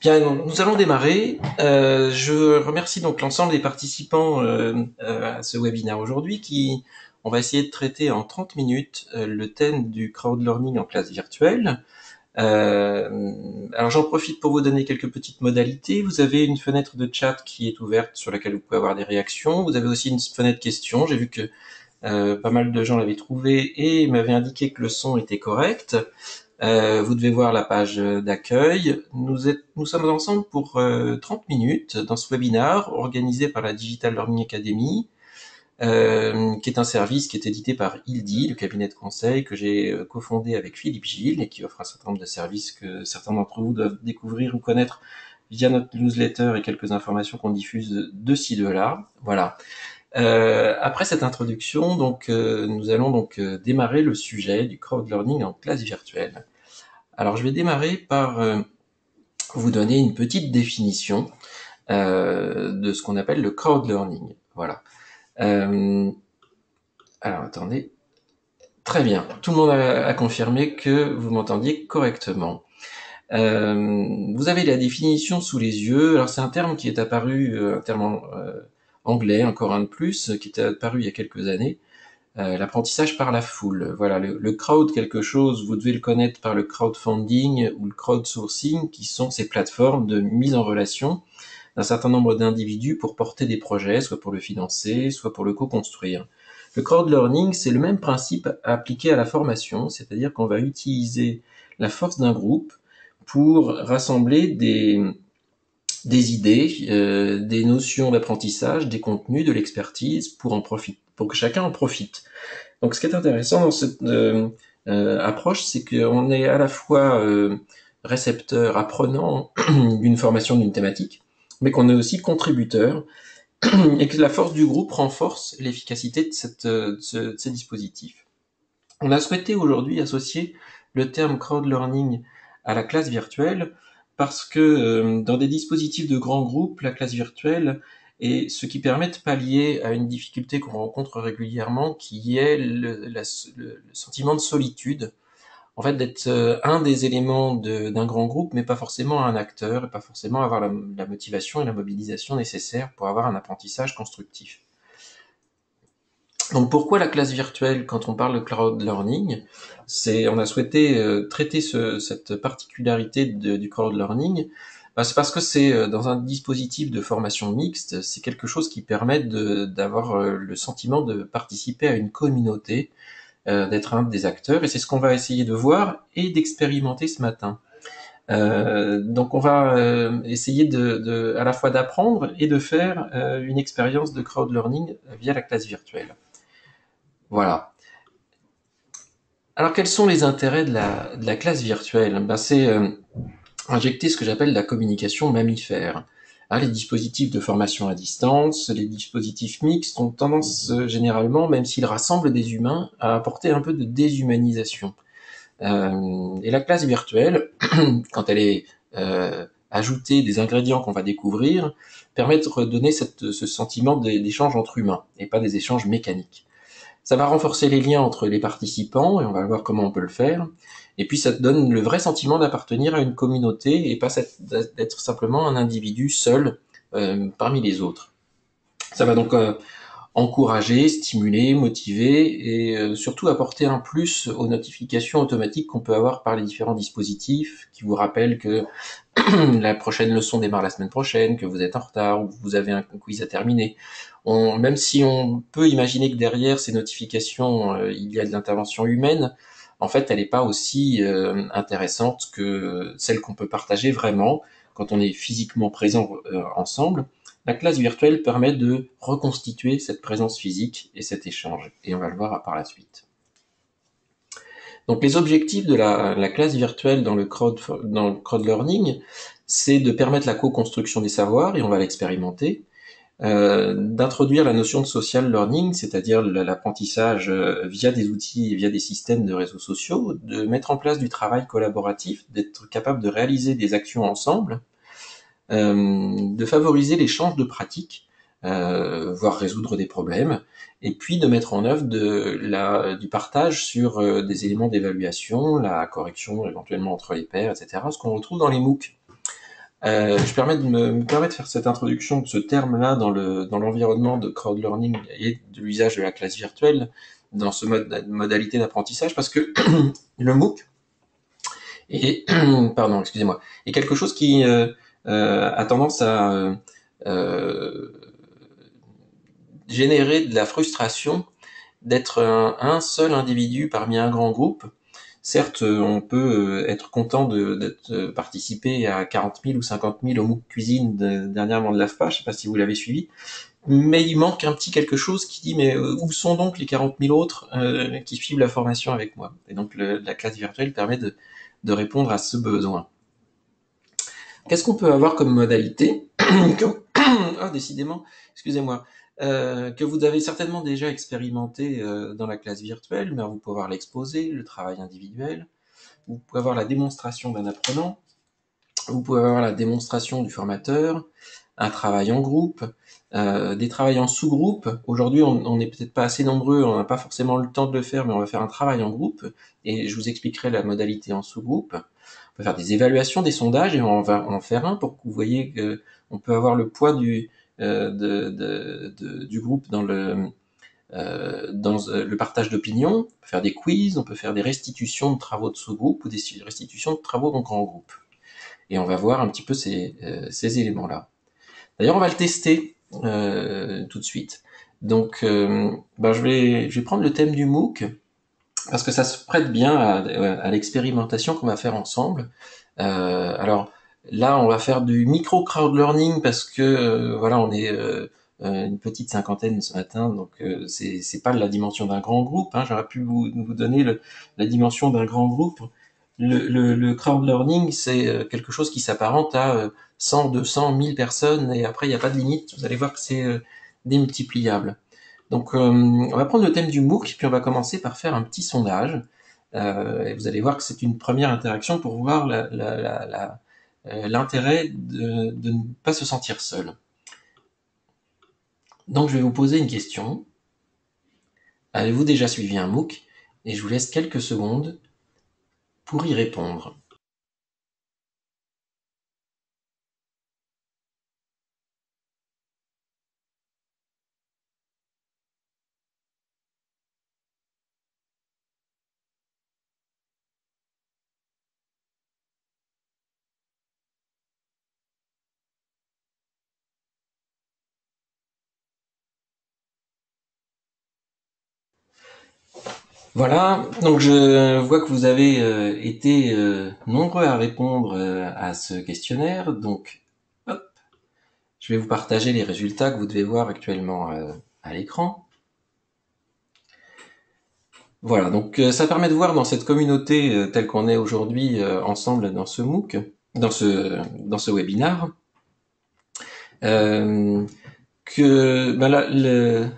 Bien, donc, nous allons démarrer. Je remercie donc l'ensemble des participants à ce webinaire aujourd'hui on va essayer de traiter en 30 minutes le thème du crowdlearning en classe virtuelle. Alors j'en profite pour vous donner quelques petites modalités. Vous avez une fenêtre de chat qui est ouverte sur laquelle vous pouvez avoir des réactions. Vous avez aussi une fenêtre questions. J'ai vu que pas mal de gens l'avaient trouvé et m'avaient indiqué que le son était correct. Vous devez voir la page d'accueil. Nous sommes ensemble pour 30 minutes dans ce webinaire organisé par la Digital Learning Academy, qui est un service qui est édité par ILDI, le cabinet de conseil que j'ai cofondé avec Philippe Gilles et qui offre un certain nombre de services que certains d'entre vous doivent découvrir ou connaître via notre newsletter et quelques informations qu'on diffuse de ci, de là. Voilà. Après cette introduction, nous allons démarrer le sujet du crowdlearning en classe virtuelle. Alors je vais démarrer par vous donner une petite définition de ce qu'on appelle le crowdlearning. Voilà. Alors attendez. Très bien. Tout le monde a confirmé que vous m'entendiez correctement. Vous avez la définition sous les yeux. Alors c'est un terme qui est apparu, un terme anglais, encore un de plus, qui est apparu il y a quelques années. L'apprentissage par la foule. Voilà, le crowd quelque chose, vous devez le connaître par le crowdfunding ou le crowdsourcing, qui sont ces plateformes de mise en relation d'un certain nombre d'individus pour porter des projets, soit pour le financer, soit pour le co-construire. Le crowdlearning, c'est le même principe appliqué à la formation, c'est-à-dire qu'on va utiliser la force d'un groupe pour rassembler des idées, des notions d'apprentissage, des contenus, de l'expertise pour que chacun en profite. Donc, ce qui est intéressant dans cette approche, c'est qu'on est à la fois récepteur, apprenant d'une formation d'une thématique, mais qu'on est aussi contributeur, et que la force du groupe renforce l'efficacité de ces dispositifs. On a souhaité aujourd'hui associer le terme crowdlearning à la classe virtuelle parce que dans des dispositifs de grands groupes, la classe virtuelle est ce qui permet de pallier à une difficulté qu'on rencontre régulièrement, qui est le sentiment de solitude. En fait, d'être un des éléments d'un grand groupe, mais pas forcément un acteur, et pas forcément avoir la motivation et la mobilisation nécessaires pour avoir un apprentissage constructif. Donc pourquoi la classe virtuelle quand on parle de cloud learning? On a souhaité traiter cette particularité du cloud learning. C'est parce que c'est dans un dispositif de formation mixte, c'est quelque chose qui permet d'avoir le sentiment de participer à une communauté, d'être un des acteurs, et c'est ce qu'on va essayer de voir et d'expérimenter ce matin. Donc on va essayer à la fois d'apprendre et de faire une expérience de crowd learning via la classe virtuelle. Voilà. Alors quels sont les intérêts de la classe virtuelle? C'est injecter ce que j'appelle la communication mammifère. Les dispositifs de formation à distance, les dispositifs mixtes ont tendance généralement, même s'ils rassemblent des humains, à apporter un peu de déshumanisation. Et la classe virtuelle, quand elle est ajoutée des ingrédients qu'on va découvrir, permet de redonner ce sentiment d'échange entre humains et pas des échanges mécaniques. Ça va renforcer les liens entre les participants, et on va voir comment on peut le faire. Et puis ça te donne le vrai sentiment d'appartenir à une communauté et pas d'être simplement un individu seul parmi les autres. Ça va donc encourager, stimuler, motiver et surtout apporter un plus aux notifications automatiques qu'on peut avoir par les différents dispositifs qui vous rappellent que la prochaine leçon démarre la semaine prochaine, que vous êtes en retard ou que vous avez un quiz à terminer. Même si on peut imaginer que derrière ces notifications, il y a de l'intervention humaine, en fait, elle n'est pas aussi intéressante que celle qu'on peut partager vraiment quand on est physiquement présent ensemble. La classe virtuelle permet de reconstituer cette présence physique et cet échange, et on va le voir par la suite. Donc les objectifs de la classe virtuelle dans le crowd learning, c'est de permettre la co-construction des savoirs, et on va l'expérimenter, d'introduire la notion de social learning, c'est-à-dire l'apprentissage via des outils et via des systèmes de réseaux sociaux, de mettre en place du travail collaboratif, d'être capable de réaliser des actions ensemble, de favoriser l'échange de pratiques, voire résoudre des problèmes, et puis de mettre en œuvre du partage sur des éléments d'évaluation, la correction éventuellement entre les pairs, etc., ce qu'on retrouve dans les MOOC. Je me permets de faire cette introduction de ce terme-là dans l'environnement de crowd learning et de l'usage de la classe virtuelle dans ce modalité d'apprentissage parce que le MOOC est, pardon, excusez-moi, est quelque chose qui a tendance à euh, générer de la frustration d'être un seul individu parmi un grand groupe. Certes, on peut être content d'être participer à 40 000 ou 50 000 au MOOC cuisine dernièrement de l'AFPA, je ne sais pas si vous l'avez suivi, mais il manque un petit quelque chose qui dit mais où sont donc les 40 000 autres qui suivent la formation avec moi. Et donc la classe virtuelle permet de répondre à ce besoin. Qu'est-ce qu'on peut avoir comme modalité Ah, décidément, excusez-moi, que vous avez certainement déjà expérimenté dans la classe virtuelle, mais vous pouvez avoir l'exposé, le travail individuel, vous pouvez avoir la démonstration d'un apprenant, vous pouvez avoir la démonstration du formateur, un travail en groupe, des travails en sous-groupe. Aujourd'hui, on n'est peut-être pas assez nombreux, on n'a pas forcément le temps de le faire, mais on va faire un travail en groupe, et je vous expliquerai la modalité en sous-groupe. On peut faire des évaluations, des sondages, et on va en faire un pour que vous voyez qu'on peut avoir le poids du groupe dans le partage d'opinion. On peut faire des quiz, on peut faire des restitutions de travaux de sous-groupe ou des restitutions de travaux en grand groupe. Et on va voir un petit peu ces éléments-là. D'ailleurs, on va le tester tout de suite. Donc, je vais prendre le thème du MOOC parce que ça se prête bien à l'expérimentation qu'on va faire ensemble. Alors là, on va faire du micro crowd learning parce que voilà, on est une petite cinquantaine ce matin, donc c'est pas la dimension d'un grand groupe. Hein. J'aurais pu vous donner la dimension d'un grand groupe. Le crowd learning, c'est quelque chose qui s'apparente à 100, 200, 1000 personnes, et après il n'y a pas de limite. Vous allez voir que c'est démultipliable. Donc, on va prendre le thème du MOOC, puis on va commencer par faire un petit sondage. Et vous allez voir que c'est une première interaction pour voir l'intérêt de ne pas se sentir seul. Donc, je vais vous poser une question. Avez-vous déjà suivi un MOOC? Et je vous laisse quelques secondes pour y répondre. Voilà, donc je vois que vous avez été nombreux à répondre à ce questionnaire. Donc, hop, je vais vous partager les résultats que vous devez voir actuellement à l'écran. Voilà, donc ça permet de voir dans cette communauté telle qu'on est aujourd'hui ensemble dans ce MOOC, dans ce webinar, euh, que ben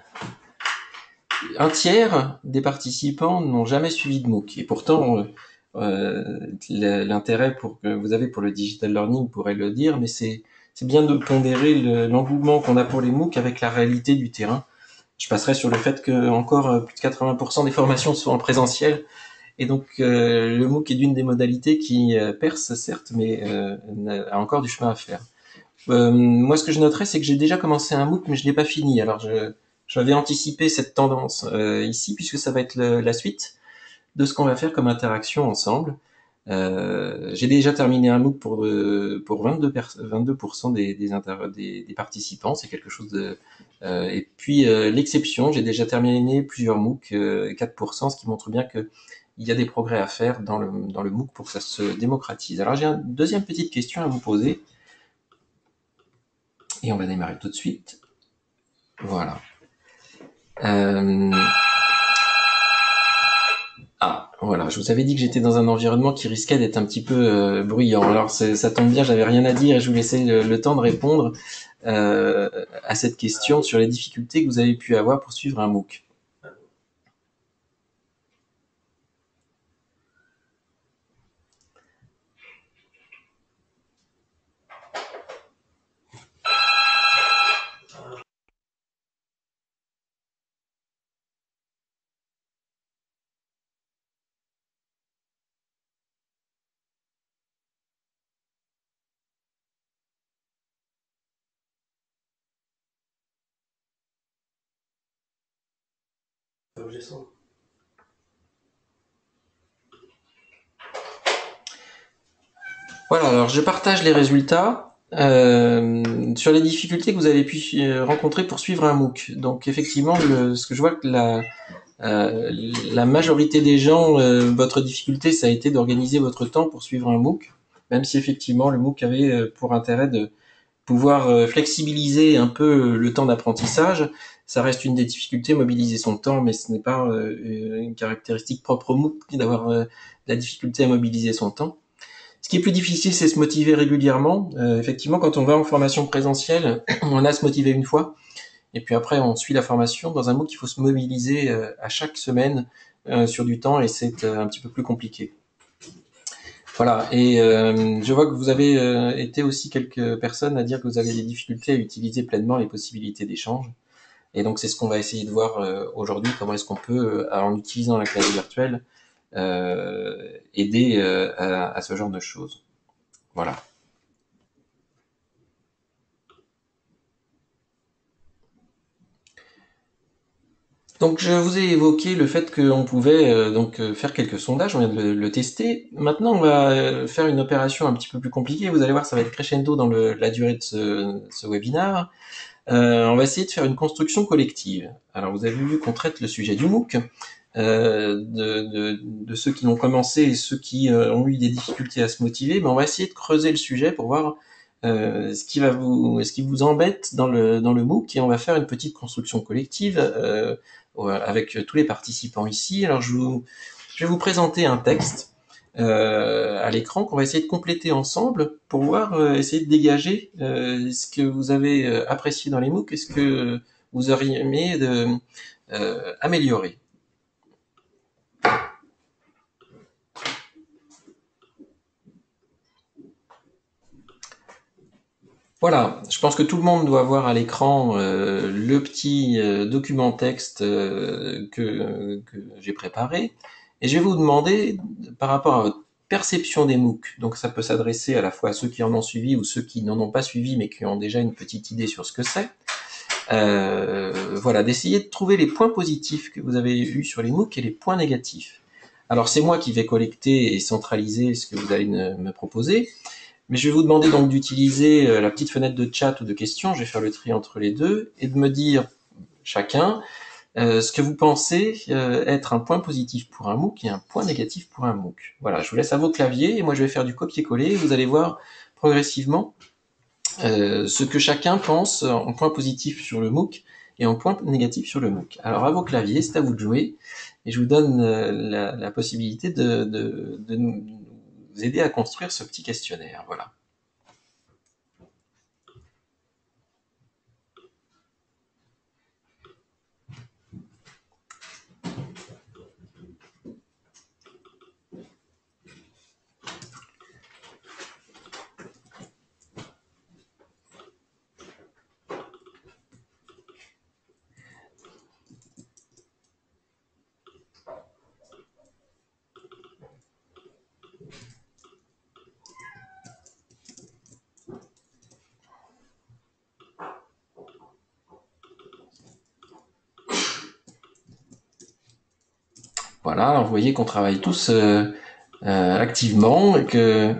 un tiers des participants n'ont jamais suivi de MOOC. Et pourtant, l'intérêt que vous avez pour le digital learning pourrait le dire, mais c'est bien de pondérer l'engouement qu'on a pour les MOOC avec la réalité du terrain. Je passerai sur le fait que encore plus de 80% des formations sont en présentiel. Et donc le MOOC est d'une des modalités qui perce, certes, mais a encore du chemin à faire. Moi, ce que je noterais, c'est que j'ai déjà commencé un MOOC, mais je l'ai pas fini. Alors, j'avais anticipé cette tendance ici, puisque ça va être la suite de ce qu'on va faire comme interaction ensemble. J'ai déjà terminé un MOOC pour 22% des participants. C'est quelque chose de... et puis, l'exception, j'ai déjà terminé plusieurs MOOC, 4%, ce qui montre bien que il y a des progrès à faire dans le MOOC pour que ça se démocratise. Alors, j'ai une deuxième petite question à vous poser. Et on va démarrer tout de suite. Voilà. Euh... Ah, voilà. Je vous avais dit que j'étais dans un environnement qui risquait d'être un petit peu bruyant. Alors ça tombe bien, j'avais rien à dire et je vous laissais le temps de répondre à cette question sur les difficultés que vous avez pu avoir pour suivre un MOOC. Voilà, alors je partage les résultats sur les difficultés que vous avez pu rencontrer pour suivre un MOOC. Donc effectivement, ce que je vois que la majorité des gens, votre difficulté, ça a été d'organiser votre temps pour suivre un MOOC, même si effectivement le MOOC avait pour intérêt de pouvoir flexibiliser un peu le temps d'apprentissage. Ça reste une des difficultés, mobiliser son temps, mais ce n'est pas une caractéristique propre au MOOC d'avoir la difficulté à mobiliser son temps. Ce qui est plus difficile, c'est se motiver régulièrement. Effectivement, quand on va en formation présentielle, on a à se motiver une fois, et puis après, on suit la formation. Dans un MOOC, il faut se mobiliser à chaque semaine sur du temps, et c'est un petit peu plus compliqué. Voilà, et je vois que vous avez été aussi quelques personnes à dire que vous avez des difficultés à utiliser pleinement les possibilités d'échange. Et donc c'est ce qu'on va essayer de voir aujourd'hui, comment est-ce qu'on peut, en utilisant la classe virtuelle, aider à ce genre de choses. Voilà. Donc je vous ai évoqué le fait qu'on pouvait faire quelques sondages, on vient de le tester. Maintenant on va faire une opération un petit peu plus compliquée, vous allez voir ça va être crescendo dans la durée de ce webinaire. On va essayer de faire une construction collective. Alors vous avez vu qu'on traite le sujet du MOOC, de ceux qui l'ont commencé et ceux qui ont eu des difficultés à se motiver, mais on va essayer de creuser le sujet pour voir ce qui vous embête dans le MOOC, et on va faire une petite construction collective avec tous les participants ici. Alors je vais vous présenter un texte à l'écran qu'on va essayer de compléter ensemble pour voir, essayer de dégager ce que vous avez apprécié dans les MOOC et ce que vous auriez aimé améliorer. Voilà, je pense que tout le monde doit voir à l'écran le petit document texte que j'ai préparé. Et je vais vous demander, par rapport à votre perception des MOOC, donc ça peut s'adresser à la fois à ceux qui en ont suivi ou ceux qui n'en ont pas suivi mais qui ont déjà une petite idée sur ce que c'est, voilà, d'essayer de trouver les points positifs que vous avez eus sur les MOOC et les points négatifs. Alors c'est moi qui vais collecter et centraliser ce que vous allez me proposer. Mais je vais vous demander donc d'utiliser la petite fenêtre de chat ou de questions, je vais faire le tri entre les deux, et de me dire chacun ce que vous pensez être un point positif pour un MOOC et un point négatif pour un MOOC. Voilà, je vous laisse à vos claviers, et moi je vais faire du copier-coller, et vous allez voir progressivement ce que chacun pense en point positif sur le MOOC et en point négatif sur le MOOC. Alors à vos claviers, c'est à vous de jouer, et je vous donne la possibilité de nous aider à construire ce petit questionnaire. Voilà. Voilà, alors vous voyez qu'on travaille tous activement et que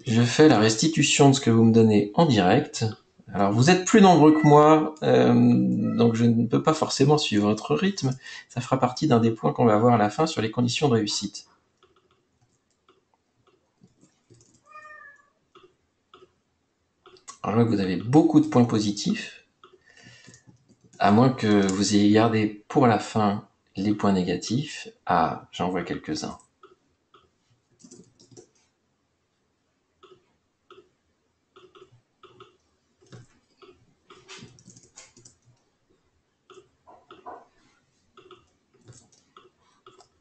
je fais la restitution de ce que vous me donnez en direct. Alors vous êtes plus nombreux que moi, donc je ne peux pas forcément suivre votre rythme. Ça fera partie d'un des points qu'on va voir à la fin sur les conditions de réussite. Alors là, vous avez beaucoup de points positifs, à moins que vous ayez gardé pour la fin les points négatifs. Ah, j'en vois quelques-uns.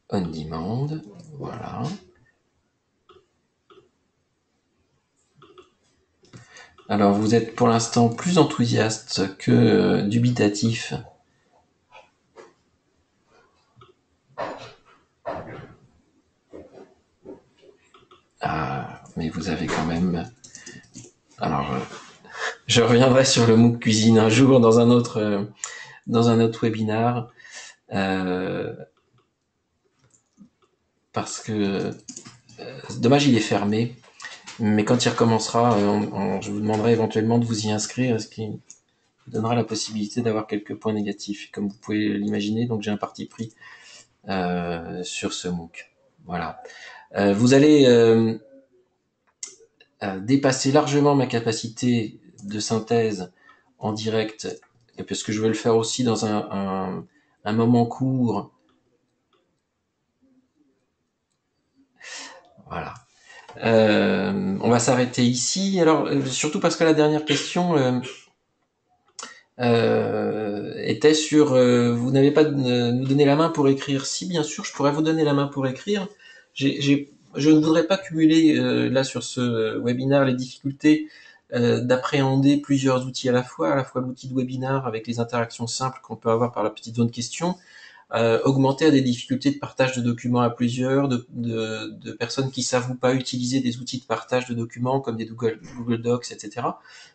On demand, voilà. Alors vous êtes pour l'instant plus enthousiaste que dubitatif. Ah, mais vous avez quand même... Alors, je reviendrai sur le MOOC cuisine un jour dans un autre dans un autre webinar, parce que c'est dommage, il est fermé. Mais quand il recommencera, je vous demanderai éventuellement de vous y inscrire, ce qui donnera la possibilité d'avoir quelques points négatifs. Comme vous pouvez l'imaginer, donc j'ai un parti pris sur ce MOOC. Voilà. Vous allez dépasser largement ma capacité de synthèse en direct, parce que je veux le faire aussi dans un moment court. Voilà. On va s'arrêter ici. Alors, surtout parce que la dernière question était sur vous n'avez pas nous donner la main pour écrire. Si, bien sûr, je pourrais vous donner la main pour écrire. Je ne voudrais pas cumuler là sur ce webinaire les difficultés d'appréhender plusieurs outils à la fois l'outil de webinar avec les interactions simples qu'on peut avoir par la petite zone question, augmenter à des difficultés de partage de documents à plusieurs, de personnes qui savent ou pas utiliser des outils de partage de documents comme des Google Docs, etc.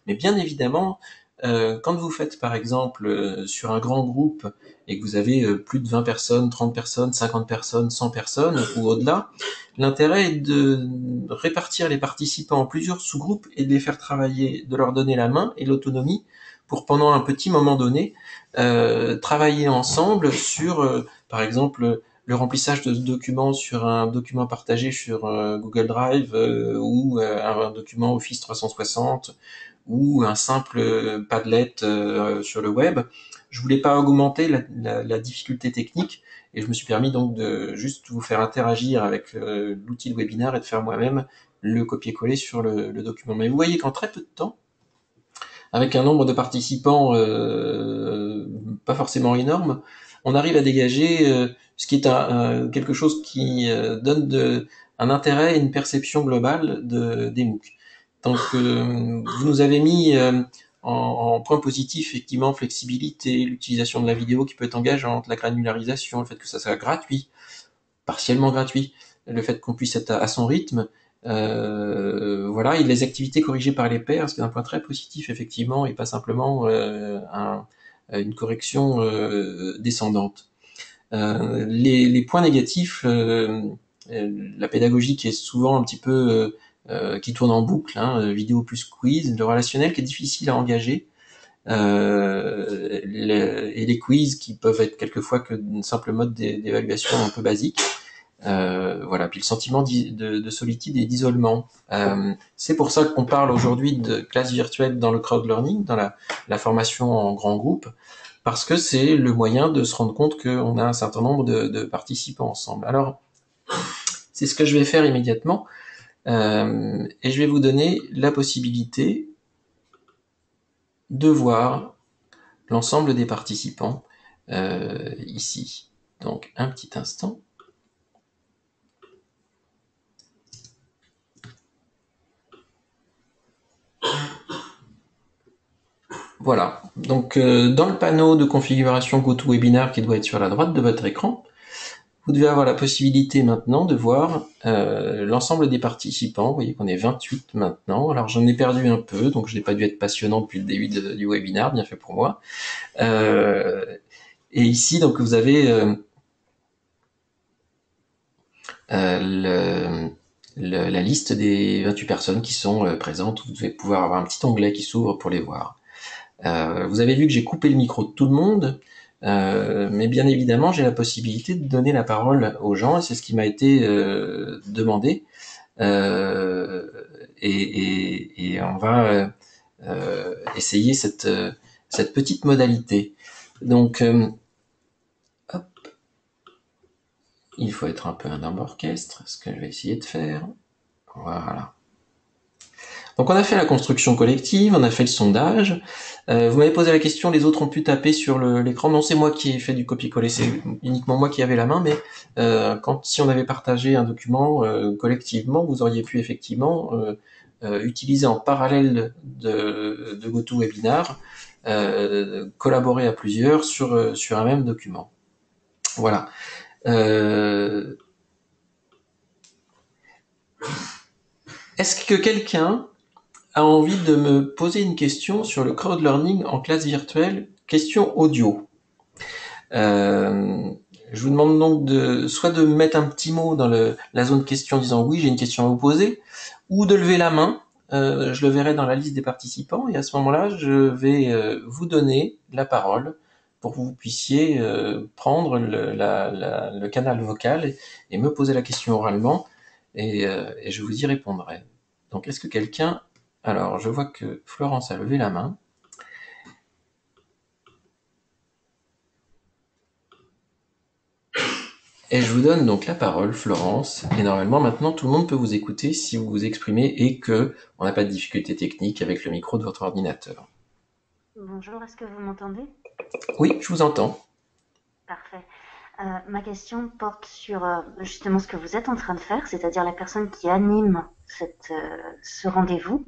Mais bien évidemment, quand vous faites par exemple sur un grand groupe et que vous avez plus de 20 personnes, 30 personnes, 50 personnes, 100 personnes ou au-delà, l'intérêt est de répartir les participants en plusieurs sous-groupes et de les faire travailler, de leur donner la main et l'autonomie pour pendant un petit moment donné travailler ensemble sur, par exemple, le remplissage de documents sur un document partagé sur Google Drive ou un document Office 360 ou un simple Padlet sur le web. Je voulais pas augmenter la difficulté technique et je me suis permis donc de juste vous faire interagir avec l'outil de webinaire et de faire moi-même le copier-coller sur le document. Mais vous voyez qu'en très peu de temps, avec un nombre de participants pas forcément énorme, on arrive à dégager ce qui est quelque chose qui donne un intérêt et une perception globale des MOOC. Donc vous nous avez mis en point positif effectivement flexibilité, l'utilisation de la vidéo qui peut être engageante, la granularisation, le fait que ça soit gratuit, partiellement gratuit, le fait qu'on puisse être à son rythme, voilà, et les activités corrigées par les pairs, ce qui est un point très positif effectivement, et pas simplement une correction descendante. Les points négatifs, la pédagogie qui est souvent un petit peu qui tourne en boucle, hein, vidéo plus quiz, le relationnel qui est difficile à engager, et les quiz qui peuvent être quelquefois que une simple mode d'évaluation un peu basique. Voilà, puis le sentiment de solitude et d'isolement. C'est pour ça qu'on parle aujourd'hui de classe virtuelle dans le crowd learning, dans la formation en grand groupe, parce que c'est le moyen de se rendre compte qu'on a un certain nombre de participants ensemble. Alors, c'est ce que je vais faire immédiatement, et je vais vous donner la possibilité de voir l'ensemble des participants ici. Donc, un petit instant. Voilà, donc dans le panneau de configuration GoToWebinar qui doit être sur la droite de votre écran, vous devez avoir la possibilité maintenant de voir l'ensemble des participants. Vous voyez qu'on est 28 maintenant. Alors j'en ai perdu un peu, donc je n'ai pas dû être passionnant depuis le début du webinaire, bien fait pour moi. Et ici, donc vous avez la liste des 28 personnes qui sont présentes. Vous devez pouvoir avoir un petit onglet qui s'ouvre pour les voir. Vous avez vu que j'ai coupé le micro de tout le monde, mais bien évidemment, j'ai la possibilité de donner la parole aux gens, et c'est ce qui m'a été demandé. Et on va essayer cette petite modalité. Donc, hop, il faut être un peu un homme orchestre, ce que je vais essayer de faire. Voilà. Donc on a fait la construction collective, on a fait le sondage. Vous m'avez posé la question, les autres ont pu taper sur l'écran. Non, c'est moi qui ai fait du copier-coller, c'est uniquement moi qui avais la main, mais si on avait partagé un document collectivement, vous auriez pu effectivement utiliser en parallèle de GoToWebinar, collaborer à plusieurs sur un même document. Voilà. Est-ce que quelqu'un a envie de me poser une question sur le crowd learning en classe virtuelle, question audio? Euh, je vous demande donc soit de mettre un petit mot dans la zone question en disant oui, j'ai une question à vous poser, ou de lever la main. Je le verrai dans la liste des participants et à ce moment-là, je vais vous donner la parole pour que vous puissiez prendre le canal vocal et me poser la question oralement et je vous y répondrai. Donc, est-ce que quelqu'un... Alors, je vois que Florence a levé la main. Et je vous donne donc la parole, Florence. Et normalement, maintenant, tout le monde peut vous écouter si vous vous exprimez et que on n'a pas de difficulté technique avec le micro de votre ordinateur. Bonjour, est-ce que vous m'entendez? Oui, je vous entends. Parfait. Ma question porte sur justement ce que vous êtes en train de faire, c'est-à-dire la personne qui anime ce rendez-vous,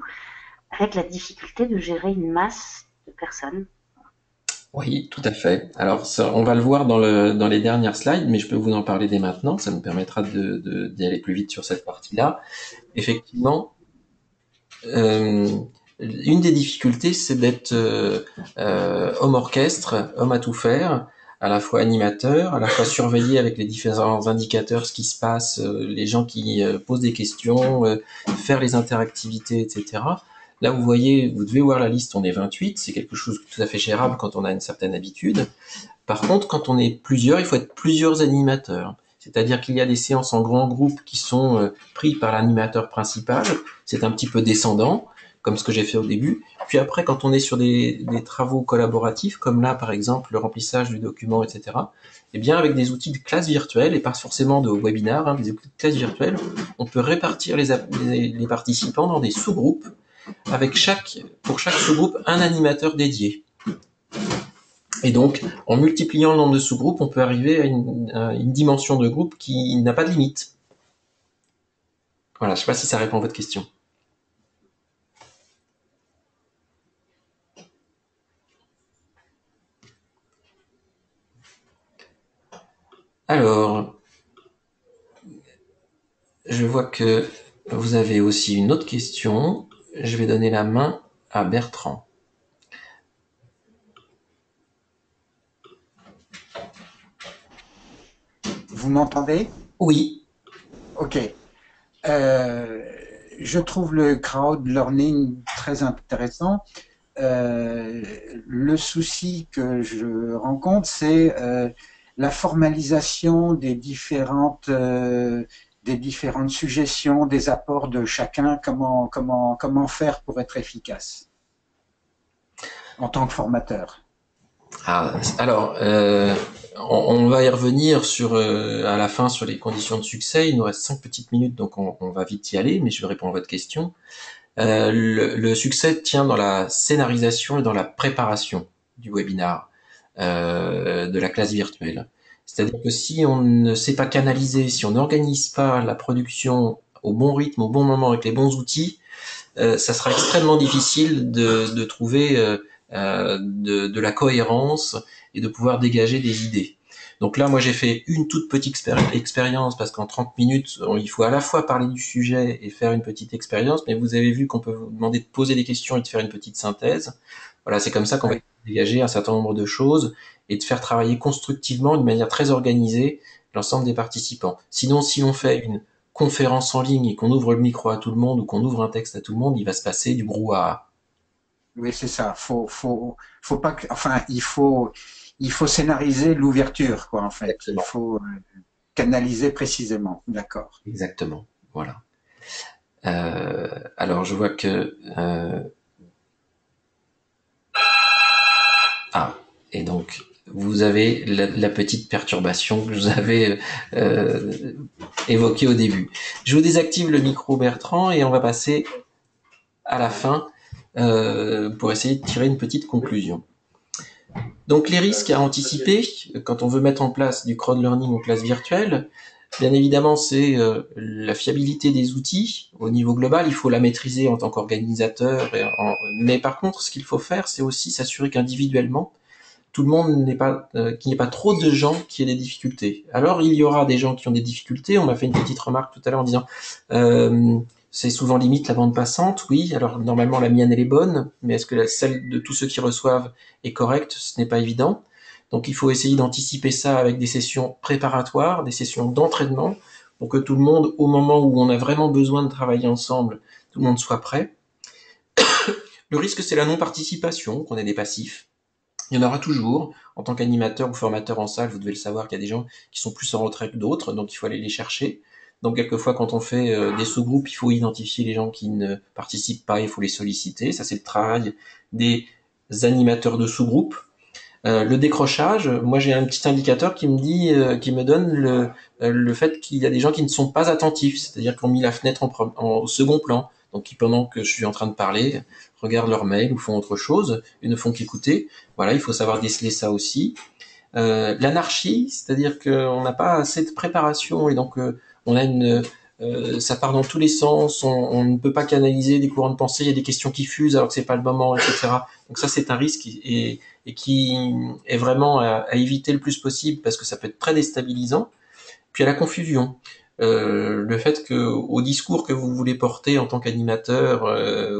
avec la difficulté de gérer une masse de personnes. Oui, tout à fait. Alors, ça, on va le voir dans les dernières slides, mais je peux vous en parler dès maintenant. Ça nous permettra d'y aller plus vite sur cette partie-là. Effectivement, euh, une des difficultés, c'est d'être homme orchestre, homme à tout faire, à la fois animateur, à la fois surveiller avec les différents indicateurs ce qui se passe, les gens qui posent des questions, faire les interactivités, etc. Là, vous voyez, vous devez voir la liste, on est 28, c'est quelque chose de tout à fait gérable quand on a une certaine habitude. Par contre, quand on est plusieurs, il faut être plusieurs animateurs. C'est-à-dire qu'il y a des séances en grand groupe qui sont prises par l'animateur principal. C'est un petit peu descendant, comme ce que j'ai fait au début. Puis après, quand on est sur des travaux collaboratifs, comme là, par exemple, le remplissage du document, etc., eh bien, avec des outils de classe virtuelle, et pas forcément de webinar, des outils de classe virtuelle, on peut répartir les participants dans des sous-groupes, avec pour chaque sous-groupe, un animateur dédié. Et donc, en multipliant le nombre de sous-groupes, on peut arriver à une dimension de groupe qui n'a pas de limite. Voilà, je ne sais pas si ça répond à votre question. Alors, je vois que vous avez aussi une autre question. Je vais donner la main à Bertrand. Vous m'entendez? Oui, Ok. Euh, je trouve le crowd learning très intéressant. Euh, le souci que je rencontre, c'est la formalisation des différentes suggestions, des apports de chacun. Comment faire pour être efficace en tant que formateur? ah, alors, on va y revenir à la fin sur les conditions de succès. Il nous reste 5 petites minutes, donc on va vite y aller, mais je vais répondre à votre question. Le succès tient dans la scénarisation et dans la préparation du webinar, de la classe virtuelle. C'est-à-dire que si on ne sait pas canaliser, si on n'organise pas la production au bon rythme, au bon moment, avec les bons outils, ça sera extrêmement difficile de trouver de la cohérence et de pouvoir dégager des idées. Donc là, moi, j'ai fait une toute petite expérience parce qu'en 30 minutes, il faut à la fois parler du sujet et faire une petite expérience, mais vous avez vu qu'on peut vous demander de poser des questions et de faire une petite synthèse. Voilà, c'est comme ça qu'on va Oui, dégager un certain nombre de choses et de faire travailler constructivement, d'une manière très organisée, l'ensemble des participants. Sinon, si on fait une conférence en ligne et qu'on ouvre le micro à tout le monde ou qu'on ouvre un texte à tout le monde, il va se passer du brouhaha. oui, c'est ça. Faut pas enfin, il faut scénariser l'ouverture, quoi, en fait. Il Exactement. faut canaliser précisément. D'accord. Exactement. Voilà. Alors je vois que ah et donc vous avez la petite perturbation que je vous avais évoquée au début. Je vous désactive le micro Bertrand et on va passer à la fin pour essayer de tirer une petite conclusion. Donc les risques à anticiper quand on veut mettre en place du crowd-learning en classe virtuelle, bien évidemment, c'est la fiabilité des outils. Au niveau global, il faut la maîtriser en tant qu'organisateur. Mais par contre, ce qu'il faut faire, c'est aussi s'assurer qu'individuellement, tout le monde qu'il n'y ait pas trop de gens qui aient des difficultés. Alors, il y aura des gens qui ont des difficultés. On m'a fait une petite remarque tout à l'heure en disant, euh, c'est souvent limite la bande passante. Oui, alors normalement la mienne elle est bonne, mais est-ce que celle de tous ceux qui reçoivent est correcte? Ce n'est pas évident. Donc il faut essayer d'anticiper ça avec des sessions préparatoires, des sessions d'entraînement, pour que tout le monde, au moment où on a vraiment besoin de travailler ensemble, tout le monde soit prêt. Le risque, c'est la non-participation, qu'on ait des passifs. Il y en aura toujours. En tant qu'animateur ou formateur en salle, vous devez le savoir qu'il y a des gens qui sont plus en retrait que d'autres, donc il faut aller les chercher. Donc quelquefois, quand on fait des sous-groupes, il faut identifier les gens qui ne participent pas, il faut les solliciter. Ça, c'est le travail des animateurs de sous-groupes. Le décrochage, moi j'ai un petit indicateur qui me dit, qui me donne le fait qu'il y a des gens qui ne sont pas attentifs, c'est-à-dire qu'ils ont mis la fenêtre en second plan, donc qui pendant que je suis en train de parler regardent leur mail ou font autre chose et ne font qu'écouter. Voilà, il faut savoir déceler ça aussi. L'anarchie, c'est-à-dire qu'on n'a pas assez de préparation et donc on a ça part dans tous les sens, on ne peut pas canaliser des courants de pensée, il y a des questions qui fusent alors que c'est pas le moment, etc. Donc ça c'est un risque et qui est vraiment à éviter le plus possible parce que ça peut être très déstabilisant. Puis à la confusion, le fait que au discours que vous voulez porter en tant qu'animateur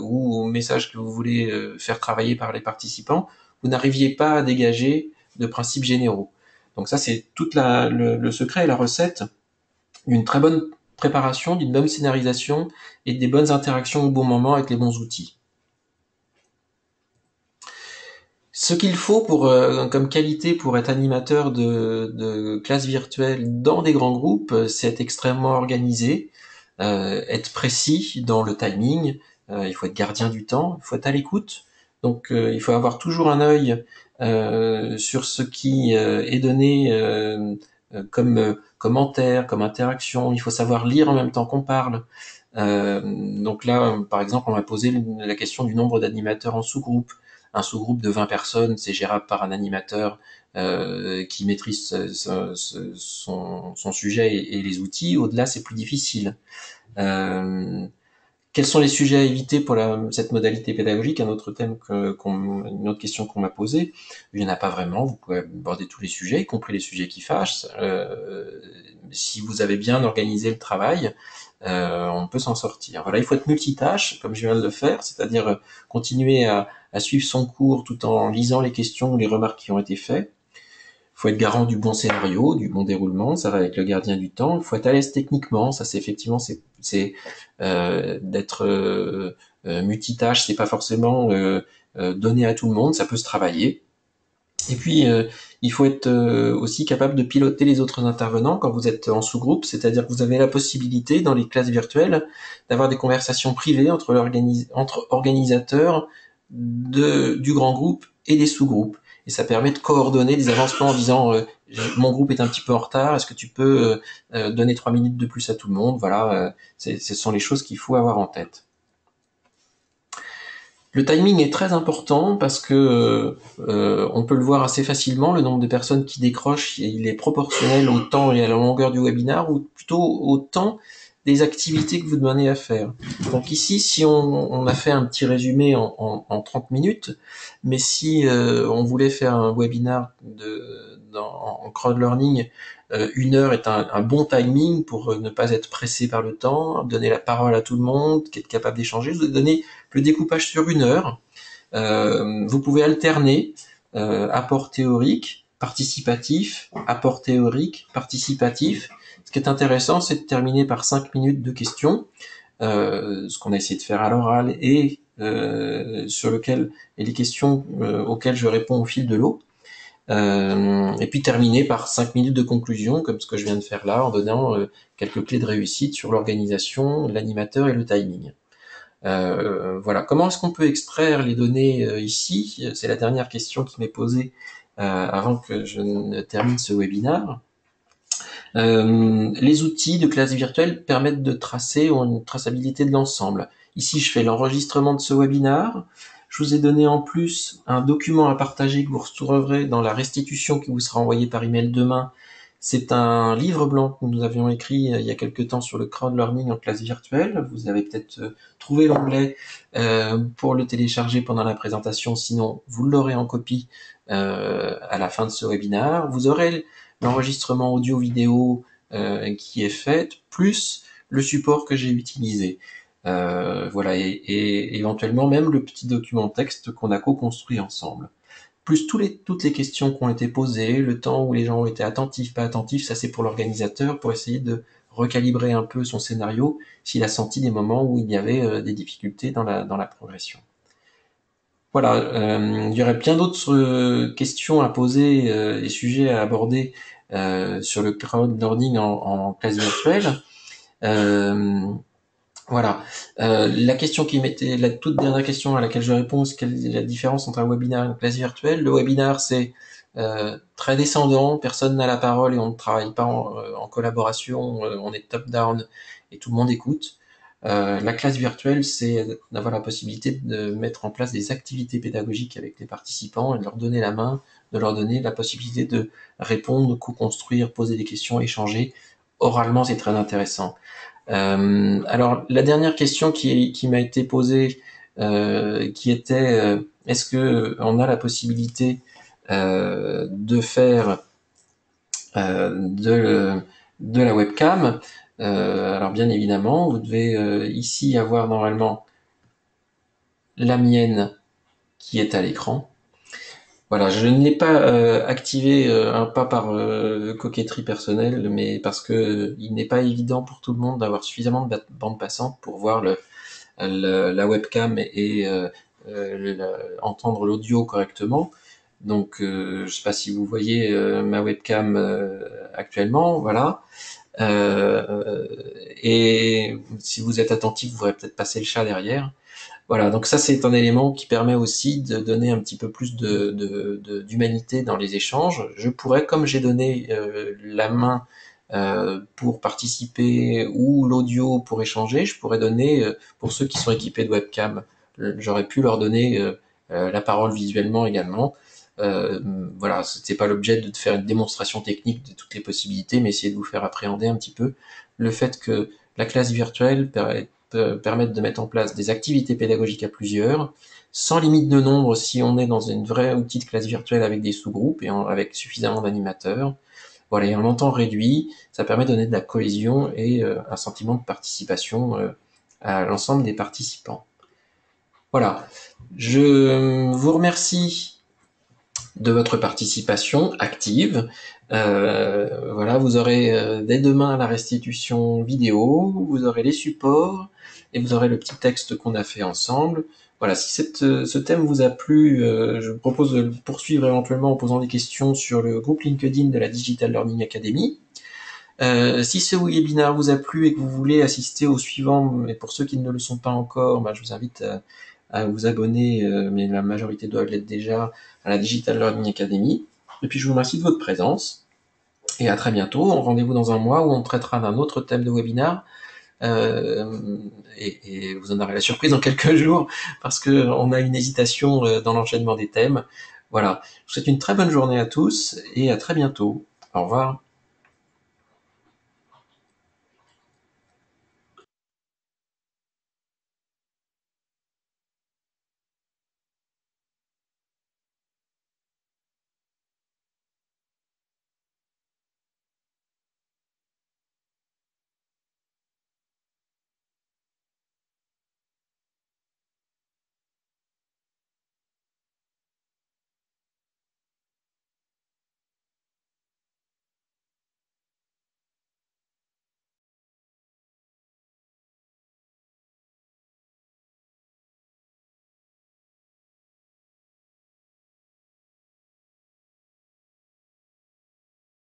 ou au message que vous voulez faire travailler par les participants, vous n'arriviez pas à dégager de principes généraux. Donc ça c'est toute le secret et la recette d'une très bonne préparation, d'une bonne scénarisation et des bonnes interactions au bon moment avec les bons outils. Ce qu'il faut comme qualité pour être animateur de classes virtuelles dans des grands groupes, c'est être extrêmement organisé, être précis dans le timing, il faut être gardien du temps, il faut être à l'écoute. Donc il faut avoir toujours un œil sur ce qui est donné comme commentaire, comme interaction. Il faut savoir lire en même temps qu'on parle. Donc là, par exemple, on m'a posé la question du nombre d'animateurs en sous-groupe. Un sous-groupe de 20 personnes, c'est gérable par un animateur qui maîtrise son sujet et les outils. Au-delà, c'est plus difficile. Quels sont les sujets à éviter pour cette modalité pédagogique? Un autre thème une autre question qu'on m'a posée. Il n'y en a pas vraiment. Vous pouvez aborder tous les sujets, y compris les sujets qui fâchent. Si vous avez bien organisé le travail, on peut s'en sortir. Voilà, il faut être multitâche, comme je viens de le faire, c'est-à-dire continuer à suivre son cours tout en lisant les questions ou les remarques qui ont été faites. Il faut être garant du bon scénario, du bon déroulement, ça va avec le gardien du temps. Il faut être à l'aise techniquement, ça c'est effectivement c'est d'être multitâche, c'est pas forcément donné à tout le monde, ça peut se travailler. Et puis il faut être aussi capable de piloter les autres intervenants quand vous êtes en sous-groupe, c'est-à-dire que vous avez la possibilité dans les classes virtuelles d'avoir des conversations privées entre organisateurs du grand groupe et des sous-groupes. Et ça permet de coordonner des avancements en disant mon groupe est un petit peu en retard, est-ce que tu peux donner 3 minutes de plus à tout le monde? Voilà, ce sont les choses qu'il faut avoir en tête. Le timing est très important parce que on peut le voir assez facilement, le nombre de personnes qui décrochent, il est proportionnel au temps et à la longueur du webinar, ou plutôt au temps des activités que vous demandez à faire. Donc ici, si on a fait un petit résumé en 30 minutes, mais si on voulait faire un webinar en crowd-learning, 1 heure est un bon timing pour ne pas être pressé par le temps, donner la parole à tout le monde, qui est capable d'échanger. Je vous ai donné le découpage sur 1 heure. Vous pouvez alterner apport théorique, participatif, apport théorique, participatif. Ce qui est intéressant, c'est de terminer par 5 minutes de questions, ce qu'on a essayé de faire à l'oral et les questions auxquelles je réponds au fil de l'eau. Et puis terminer par 5 minutes de conclusion, comme ce que je viens de faire là, en donnant quelques clés de réussite sur l'organisation, l'animateur et le timing. Voilà. Comment est-ce qu'on peut extraire les données ici? C'est la dernière question qui m'est posée avant que je ne termine ce webinaire. Les outils de classe virtuelle permettent de tracer une traçabilité de l'ensemble. Ici, je fais l'enregistrement de ce webinaire. Je vous ai donné en plus un document à partager que vous retrouverez dans la restitution qui vous sera envoyée par email demain. C'est un livre blanc que nous avions écrit il y a quelque temps sur le crowd-learning en classe virtuelle. Vous avez peut-être trouvé l'onglet pour le télécharger pendant la présentation. Sinon, vous l'aurez en copie à la fin de ce webinaire. Vous aurez l'enregistrement audio-vidéo qui est fait, plus le support que j'ai utilisé. Voilà, et éventuellement même le petit document texte qu'on a co-construit ensemble. plus toutes les questions qui ont été posées, le temps où les gens ont été attentifs, pas attentifs, ça c'est pour l'organisateur, pour essayer de recalibrer un peu son scénario s'il a senti des moments où il y avait des difficultés dans la progression. Voilà, il y aurait bien d'autres questions à poser et sujets à aborder sur le crowdlearning en classe virtuelle. Voilà. La question qui m'était la toute dernière question à laquelle je réponds, c'est quelle est la différence entre un webinaire et une classe virtuelle. Le webinaire, c'est très descendant, personne n'a la parole et on ne travaille pas en collaboration, on est top-down et tout le monde écoute. La classe virtuelle, c'est d'avoir la possibilité de mettre en place des activités pédagogiques avec les participants et de leur donner la main, de leur donner la possibilité de répondre, co-construire, poser des questions, échanger. Oralement, c'est très intéressant. Alors, la dernière question qui m'a été posée, qui était est-ce que on a la possibilité de faire de la webcam? Alors bien évidemment, vous devez ici avoir normalement la mienne qui est à l'écran. Voilà, je ne l'ai pas activé, pas par coquetterie personnelle, mais parce que il n'est pas évident pour tout le monde d'avoir suffisamment de bande passante pour voir la webcam et entendre l'audio correctement. Donc, je sais pas si vous voyez ma webcam actuellement, voilà. Et si vous êtes attentif, vous pourrez peut-être passer le chat derrière. Voilà, donc ça c'est un élément qui permet aussi de donner un petit peu plus d'humanité dans les échanges. Je pourrais, comme j'ai donné la main pour participer ou l'audio pour échanger, je pourrais donner, pour ceux qui sont équipés de webcam, j'aurais pu leur donner la parole visuellement également. Voilà, c'était pas l'objet de faire une démonstration technique de toutes les possibilités, mais essayer de vous faire appréhender un petit peu le fait que la classe virtuelle permettre de mettre en place des activités pédagogiques à plusieurs, sans limite de nombre si on est dans une vraie outil de classe virtuelle avec des sous-groupes et avec suffisamment d'animateurs. Voilà, et en un temps réduit, ça permet de donner de la cohésion et un sentiment de participation à l'ensemble des participants. Voilà, je vous remercie de votre participation active. Voilà, vous aurez dès demain la restitution vidéo, vous aurez les supports et vous aurez le petit texte qu'on a fait ensemble. Voilà, si ce thème vous a plu, je vous propose de poursuivre éventuellement en posant des questions sur le groupe LinkedIn de la Digital Learning Academy. Si ce webinaire vous a plu et que vous voulez assister au suivant, et pour ceux qui ne le sont pas encore, je vous invite à vous abonner, mais la majorité doivent l'être déjà, à la Digital Learning Academy. Et puis je vous remercie de votre présence, et à très bientôt. Rendez-vous dans un mois où on traitera d'un autre thème de webinaire, et vous en aurez la surprise dans quelques jours, parce qu'on a une hésitation dans l'enchaînement des thèmes. Voilà, je vous souhaite une très bonne journée à tous, et à très bientôt. Au revoir.